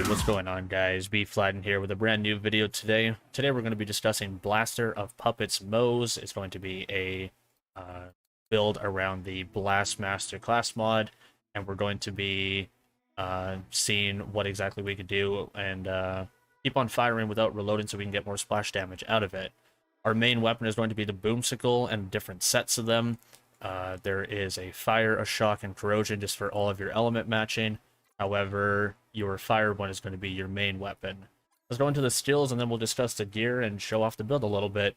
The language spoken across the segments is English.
What's going on, guys? Bflattened here with a brand new video today. Today we're going to be discussing Blaster of Puppets Moze. It's going to be a build around the Blastmaster class mod, and we're going to be seeing what exactly we could do and keep on firing without reloading so we can get more splash damage out of it. Our main weapon is going to be the Boomsicle and different sets of them. There is a Fire, a Shock, and Corrosion just for all of your element matching. However, your fire one is going to be your main weapon. Let's go into the skills and then we'll discuss the gear and show off the build a little bit.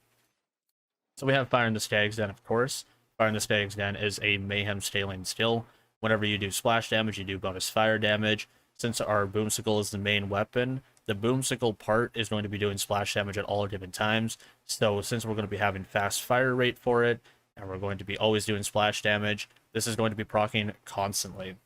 So we have Fire in the Stag's Den, of course. Fire in the Stag's Den is a Mayhem scaling skill. Whenever you do splash damage, you do bonus fire damage. Since our Boomsicle is the main weapon, the Boomsicle part is going to be doing splash damage at all given times. So since we're going to be having fast fire rate for it, and we're going to be always doing splash damage, this is going to be proccing constantly.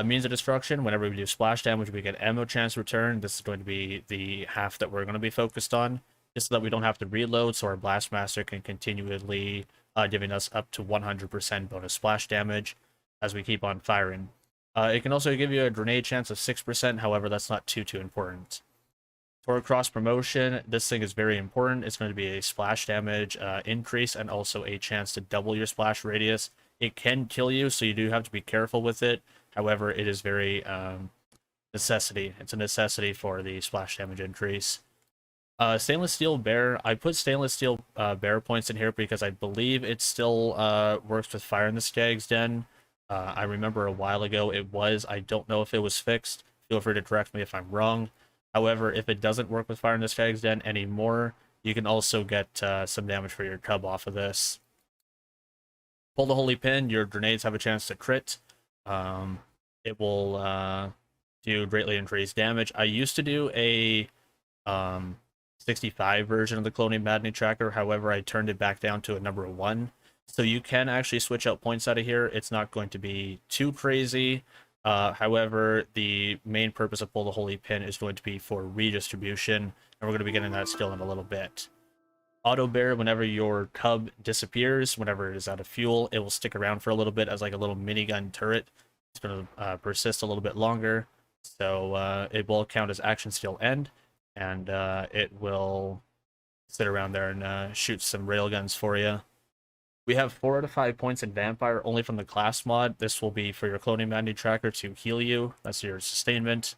Means of destruction, whenever we do splash damage, we get ammo chance return. This is going to be the half that we're going to be focused on, just so that we don't have to reload, so our Blastmaster can continually giving us up to 100% bonus splash damage as we keep on firing. It can also give you a grenade chance of 6%, however, that's not too important. For cross promotion, this thing is very important. It's going to be a splash damage increase and also a chance to double your splash radius. It can kill you, so you do have to be careful with it. However, it is very necessity. It's a necessity for the splash damage increase. Stainless Steel Bear. I put Stainless Steel Bear points in here because I believe it still works with Fire in the Stag's Den. I remember a while ago it was. I don't know if it was fixed. Feel free to correct me if I'm wrong. However, if it doesn't work with Fire in the Stag's Den anymore, you can also get some damage for your cub off of this. Pull the Holy Pin. Your grenades have a chance to crit. It will do greatly increased damage. I used to do a 65 version of the Cloning Maddening Tracker, however, I turned it back down to a number 1. So you can actually switch out points out of here. It's not going to be too crazy. However, the main purpose of Pull the Holy Pin is going to be for redistribution, and we're going to be getting that skill in a little bit. Auto Bear, whenever your cub disappears, whenever it is out of fuel, it will stick around for a little bit as like a little minigun turret. It's going to persist a little bit longer, so it will count as action skill end, and it will sit around there and shoot some railguns for you. We have 4 out of 5 points in Vampire, only from the class mod. This will be for your Cloning Maddening Tracker to heal you. That's your sustainment.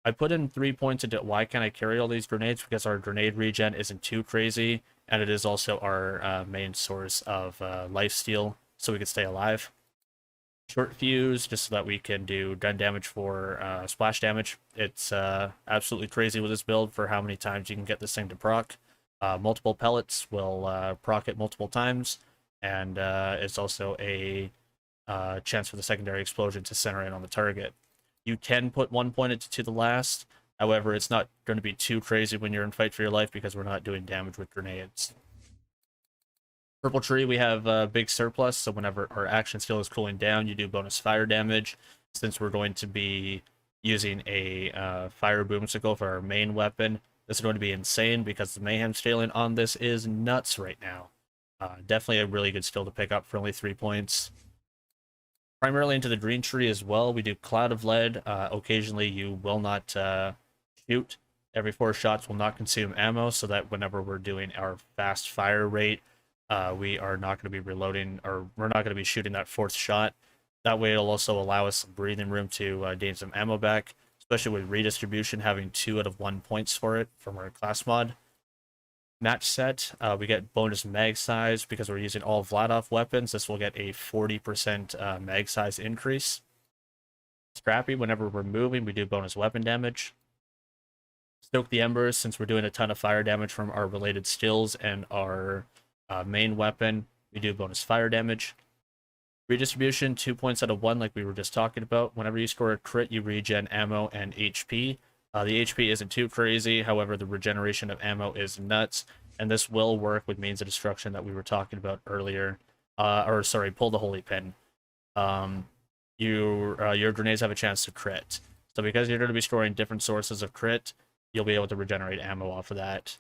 I put in 3 points into why can't I carry all these grenades, because our grenade regen isn't too crazy, and it is also our main source of lifesteal, so we can stay alive. Short fuse, just so that we can do gun damage for splash damage. It's absolutely crazy with this build for how many times you can get this thing to proc. Multiple pellets will proc it multiple times, and it's also a chance for the secondary explosion to center in on the target. You can put 1 point to the last, however, it's not going to be too crazy when you're in fight for your life because we're not doing damage with grenades. Purple Tree, we have a big surplus, so whenever our action skill is cooling down, you do bonus fire damage. Since we're going to be using a Fire Boomsicle for our main weapon, this is going to be insane because the Mayhem scaling on this is nuts right now. Definitely a really good skill to pick up for only 3 points. Primarily into the Green Tree as well, we do Cloud of Lead. Occasionally you will not shoot. Every 4 shots will not consume ammo, so that whenever we're doing our fast fire rate, we are not going to be reloading, or we're not going to be shooting that 4th shot. That way it'll also allow us some breathing room to gain some ammo back, especially with redistribution having 2 out of 1 points for it from our class mod. Match set, we get bonus mag size because we're using all Vladoff weapons. This will get a 40% mag size increase. Scrappy, whenever we're moving, we do bonus weapon damage. Stoke the Embers, since we're doing a ton of fire damage from our related skills and our main weapon, we do bonus fire damage. Redistribution, 2 points out of 1, like we were just talking about. Whenever you score a crit, you regen ammo and HP. The HP isn't too crazy, however, the regeneration of ammo is nuts, and this will work with means of destruction that we were talking about earlier. Pull the Holy Pin. Your grenades have a chance to crit. So because you're going to be storing different sources of crit, you'll be able to regenerate ammo off of that.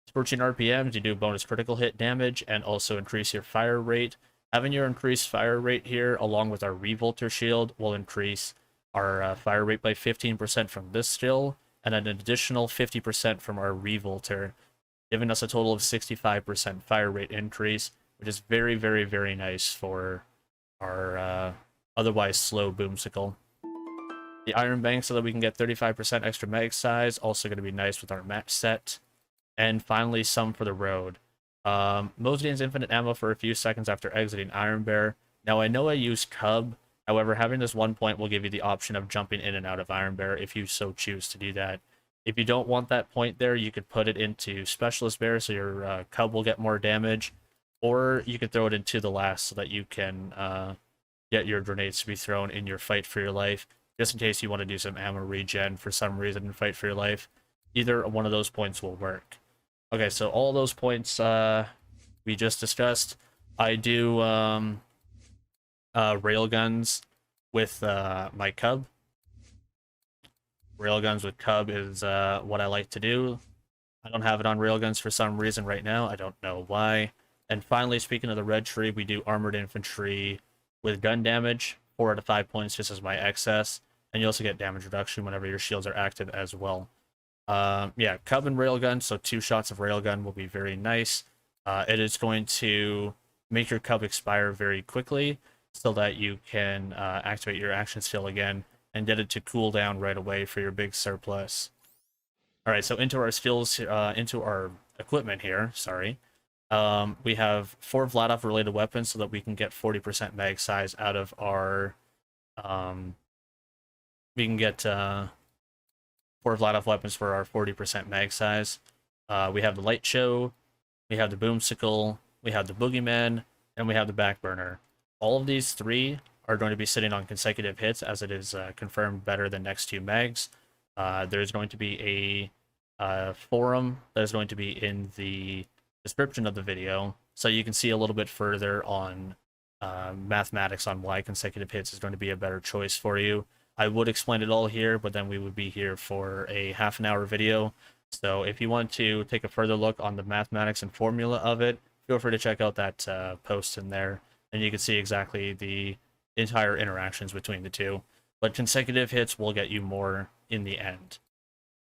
Scorching RPMs, you do bonus critical hit damage and also increase your fire rate. Having your increased fire rate here, along with our Revolter shield, will increase our fire rate by 15% from this skill, and an additional 50% from our Revolter, giving us a total of 65% fire rate increase, which is very, very, very nice for our otherwise slow boomsicle. The Iron Bank so that we can get 35% extra mag size, also going to be nice with our match set. And finally, some for the road. Moze gains infinite ammo for a few seconds after exiting Iron Bear. Now, I know I use Cub, however, having this 1 point will give you the option of jumping in and out of Iron Bear if you so choose to do that. If you don't want that point there, you could put it into Specialist Bear so your Cub will get more damage, or you could throw it into the last so that you can get your grenades to be thrown in your fight for your life, just in case you want to do some ammo regen for some reason and fight for your life. Either one of those points will work. Okay, so all those points we just discussed. I do railguns with my Cub. Railguns with Cub is what I like to do. I don't have it on railguns for some reason right now. I don't know why. And finally, speaking of the red tree, we do armored infantry with gun damage, 4 out of 5 points just as my excess. And you also get damage reduction whenever your shields are active as well. Yeah, Cub and railgun, so 2 shots of railgun will be very nice. It is going to make your Cub expire very quickly so that you can activate your action skill again and get it to cool down right away for your big surplus. Alright, so into our skills, into our equipment here, sorry. We have 4 Vladoff related weapons so that we can get 40% mag size out of our, we can get 4 Vladoff weapons for our 40% mag size. We have the Light Show, we have the Boomsicle, we have the Boogeyman, and we have the Backburner. All of these 3 are going to be sitting on consecutive hits, as it is confirmed better than next 2 mags. There's going to be a forum that is going to be in the description of the video, so you can see a little bit further on mathematics on why consecutive hits is going to be a better choice for you. I would explain it all here, but then we would be here for a half-an-hour video. So if you want to take a further look on the mathematics and formula of it, feel free to check out that post in there, and you can see exactly the entire interactions between the two. But consecutive hits will get you more in the end.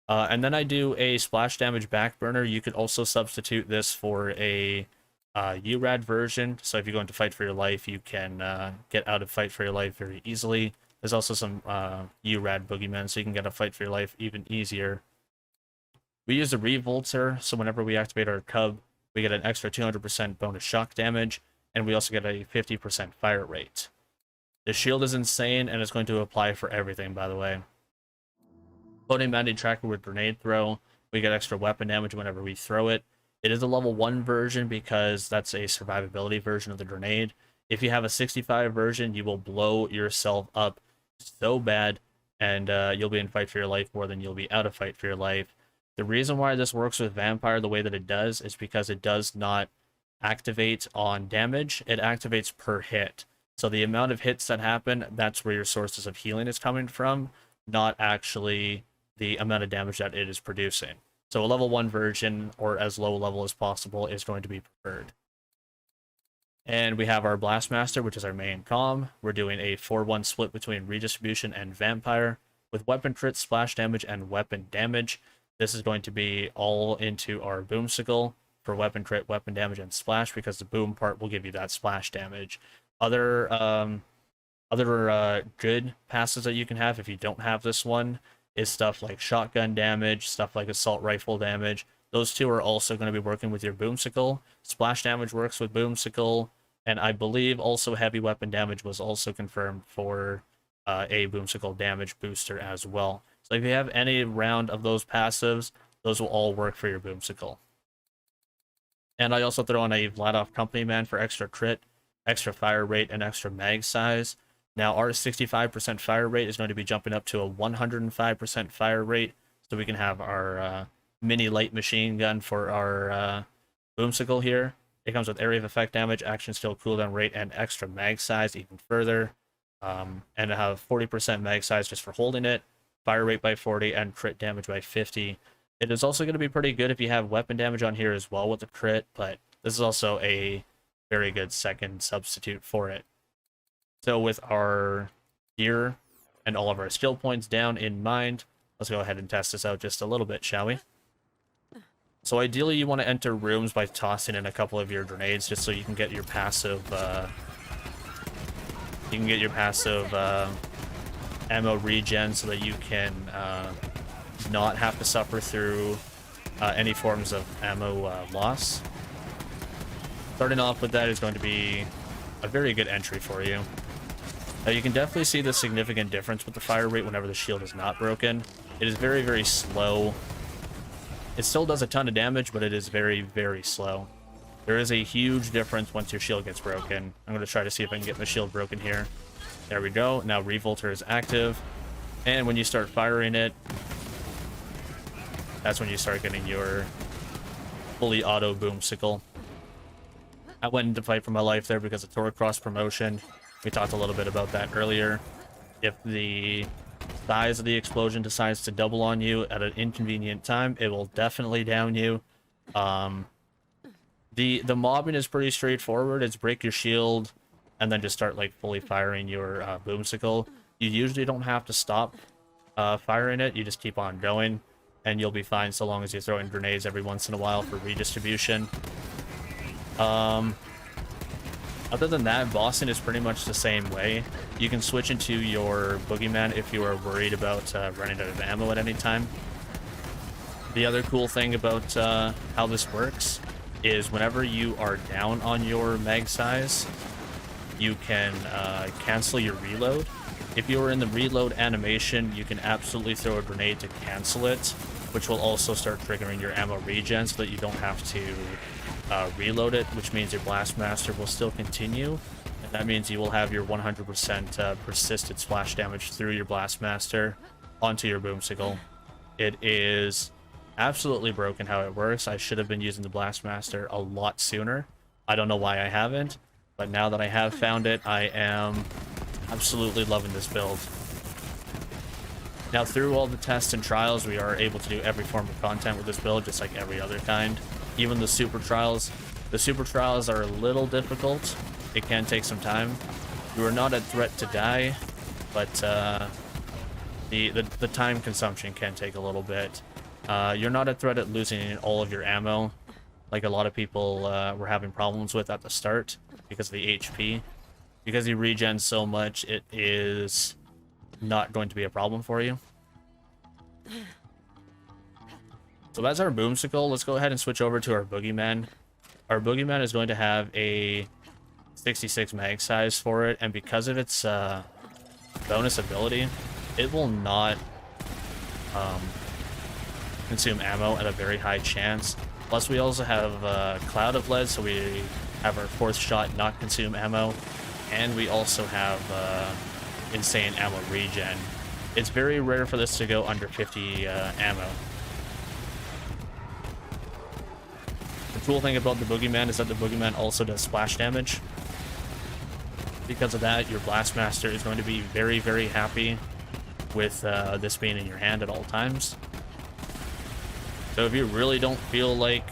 And then I do a splash damage backburner. You could also substitute this for a URAD version. So if you go into Fight for Your Life, you can get out of Fight for Your Life very easily. There's also some URAD Boogeymen, so you can get a Fight for Your Life even easier. We use a Revolter, so whenever we activate our Cub, we get an extra 200% bonus shock damage, and we also get a 50% fire rate. The shield is insane, and it's going to apply for everything, by the way. Floating Bandit Tracker with Grenade Throw, we get extra weapon damage whenever we throw it. It is a level 1 version because that's a survivability version of the grenade. If you have a 65 version, you will blow yourself up so bad, and you'll be in Fight for Your Life more than you'll be out of Fight for Your Life. The reason why this works with Vampire the way that it does is because it does not activate on damage, it activates per hit. So the amount of hits that happen, that's where your sources of healing is coming from, not actually the amount of damage that it is producing. So a level 1 version, or as low level as possible, is going to be preferred. And we have our Blastmaster, which is our main comm. We're doing a 4-1 split between Redistribution and Vampire, with weapon crit, splash damage, and weapon damage. This is going to be all into our Boomsicle for weapon crit, weapon damage, and splash, because the boom part will give you that splash damage. Other good passes that you can have if you don't have this one is stuff like shotgun damage, stuff like assault rifle damage. Those 2 are also going to be working with your Boomsicle. Splash damage works with Boomsicle, and I believe also heavy weapon damage was also confirmed for a Boomsicle damage booster as well. So if you have any round of those passives, those will all work for your Boomsicle. And I also throw on a Vladoff Company Man for extra crit, extra fire rate, and extra mag size. Now, our 65% fire rate is going to be jumping up to a 105% fire rate, so we can have our mini light machine gun for our Boomsicle here. It comes with area of effect damage, action skill, cooldown rate, and extra mag size even further. And I have 40% mag size just for holding it, fire rate by 40, and crit damage by 50. It is also going to be pretty good if you have weapon damage on here as well with the crit, but this is also a very good second substitute for it. So with our gear, and all of our skill points down in mind, let's go ahead and test this out just a little bit, shall we? So ideally you want to enter rooms by tossing in a couple of your grenades just so you can get your passive ammo regen so that you can not have to suffer through any forms of ammo loss. Starting off with that is going to be a very good entry for you. You can definitely see the significant difference with the fire rate whenever the shield is not broken. It is very, very slow. It still does a ton of damage, but it is very, very slow. There is a huge difference once your shield gets broken. I'm going to try to see if I can get my shield broken here. There we go. Now Revolter is active. And when you start firing it, that's when you start getting your fully auto boomsicle. I went into fight for my life there because of Torque Cross promotion. We talked a little bit about that earlier. If the size of the explosion decides to double on you at an inconvenient time, it will definitely down you. The mobbing is pretty straightforward. It's break your shield and then just start like fully firing your boomsicle. You usually don't have to stop firing it. You just keep on going and you'll be fine so long as you throw in grenades every once in a while for redistribution. Other than that, bossing is pretty much the same way. You can switch into your Boogeyman if you are worried about running out of ammo at any time. The other cool thing about how this works is whenever you are down on your mag size, you can cancel your reload. If you are in the reload animation, you can absolutely throw a grenade to cancel it, which will also start triggering your ammo regen so that you don't have to reload it, which means your Blastmaster will still continue, and that means you will have your 100% persisted splash damage through your Blastmaster onto your boomsicle. It is absolutely broken how it works. I should have been using the Blastmaster a lot sooner. I don't know why I haven't, but now that I have found it, I am absolutely loving this build. Now, through all the tests and trials, we are able to do every form of content with this build, just like every other kind. Even the super trials. The super trials are a little difficult. It can take some time. You are not a threat to die, but the time consumption can take a little bit. You're not a threat at losing all of your ammo, like a lot of people were having problems with at the start because of the HP. Because you regen so much, it is not going to be a problem for you. So that's our boomsicle. Let's go ahead and switch over to our Boogeyman. Our Boogeyman is going to have a 66 mag size for it, and because of its bonus ability, it will not consume ammo at a very high chance. Plus, we also have Cloud of Lead, so we have our fourth shot not consume ammo, and we also have insane ammo regen. It's very rare for this to go under 50 ammo. The cool thing about the Boogeyman is that the Boogeyman also does splash damage. Because of that, your Blastmaster is going to be very, very happy with this being in your hand at all times. So if you really don't feel like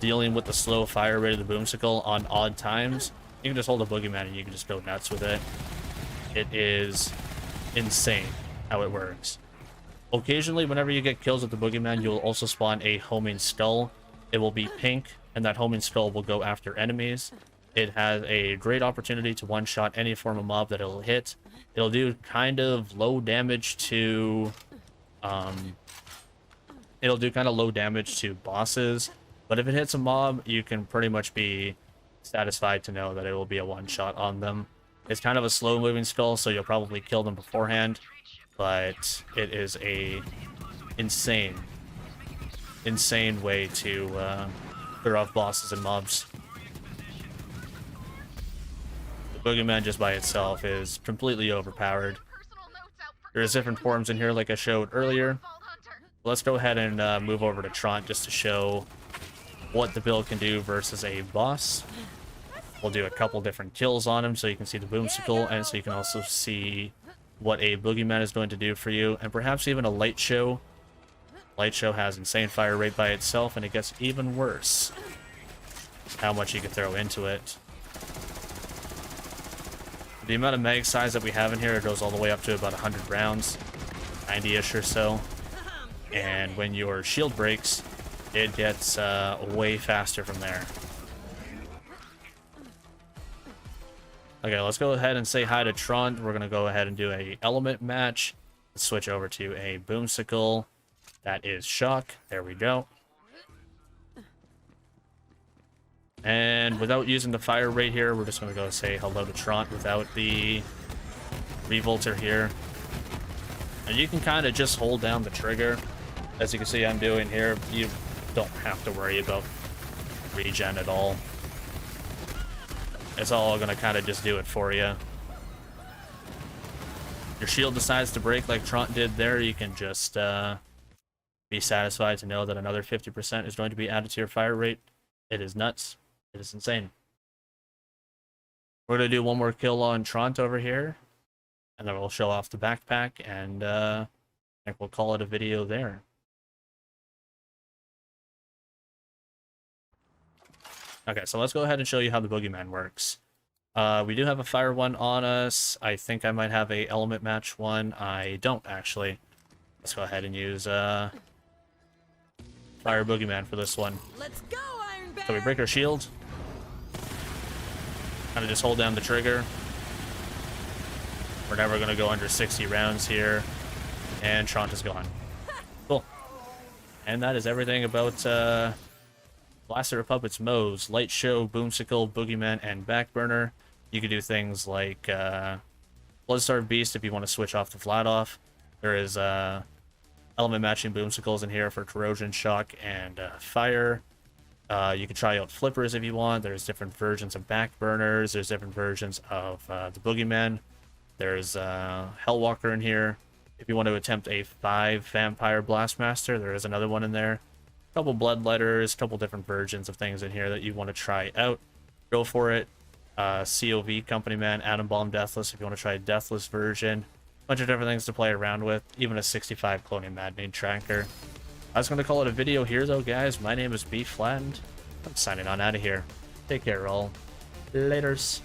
dealing with the slow fire rate of the boomsicle on odd times, you can just hold a Boogeyman and you can just go nuts with it. It is insane how it works. Occasionally, whenever you get kills with the Boogeyman, you'll also spawn a homing skull. It will be pink, and that homing skull will go after enemies. It has a great opportunity to one-shot any form of mob that it'll hit. It'll do kind of low damage to... it'll do kind of low damage to bosses, but if it hits a mob, you can pretty much be satisfied to know that it will be a one-shot on them. It's kind of a slow-moving skull, so you'll probably kill them beforehand, but it is a insane way to clear off bosses and mobs. The Boogeyman just by itself is completely overpowered. There's different forms in here like I showed earlier. Let's go ahead and move over to Trant just to show what the build can do versus a boss. We'll do a couple different kills on him so you can see the boomsicle, and so you can also see what a Boogeyman is going to do for you, and perhaps even a Light Show. Light Show has insane fire rate by itself, and it gets even worse how much you can throw into it. The amount of mag size that we have in here, it goes all the way up to about 100 rounds, 90-ish or so. And when your shield breaks, it gets way faster from there. Okay, let's go ahead and say hi to Trond. We're going to go ahead and do a element match. Let's switch over to a boomsicle. That is shock. There we go. And without using the fire rate here, we're just going to go say hello to Trond without the revolter here. And you can kind of just hold down the trigger. As you can see I'm doing here, you don't have to worry about regen at all. It's all going to kind of just do it for you. Your shield decides to break like Trond did there, you can just be satisfied to know that another 50% is going to be added to your fire rate. It is nuts. It is insane. We're going to do one more kill on Trond over here, and then we'll show off the backpack, and I think we'll call it a video there. Okay, so let's go ahead and show you how the Boogeyman works. We do have a fire one on us. I think I might have a element match one. I don't, actually. Let's go ahead and use fire Boogeyman for this one. Let's go, Iron Bear! So we break our shield. Kind of just hold down the trigger. We're never going to go under 60 rounds here. And Trond is gone. Cool. And that is everything about Blaster of Puppets Moze, Light Show, Boomsicle, Boogeyman, and Backburner. You can do things like Bloodstarved Beast if you want to switch off the flat off. There is element matching Boomsicles in here for corrosion, shock, and fire. You can try out flippers if you want. There's different versions of Backburners. There's different versions of the Boogeyman. There's Hellwalker in here. If you want to attempt a 5 Vampire Blastmaster, there is another one in there. Couple Bloodletters, couple different versions of things in here that you want to try out. Go for it. COV Company Man, Atom Bomb Deathless if you want to try a Deathless version. Bunch of different things to play around with. Even a 65 Cloning Maddening Tracker. I was going to call it a video here though, guys. My name is Bflattened. I'm signing on out of here. Take care, all. Laters.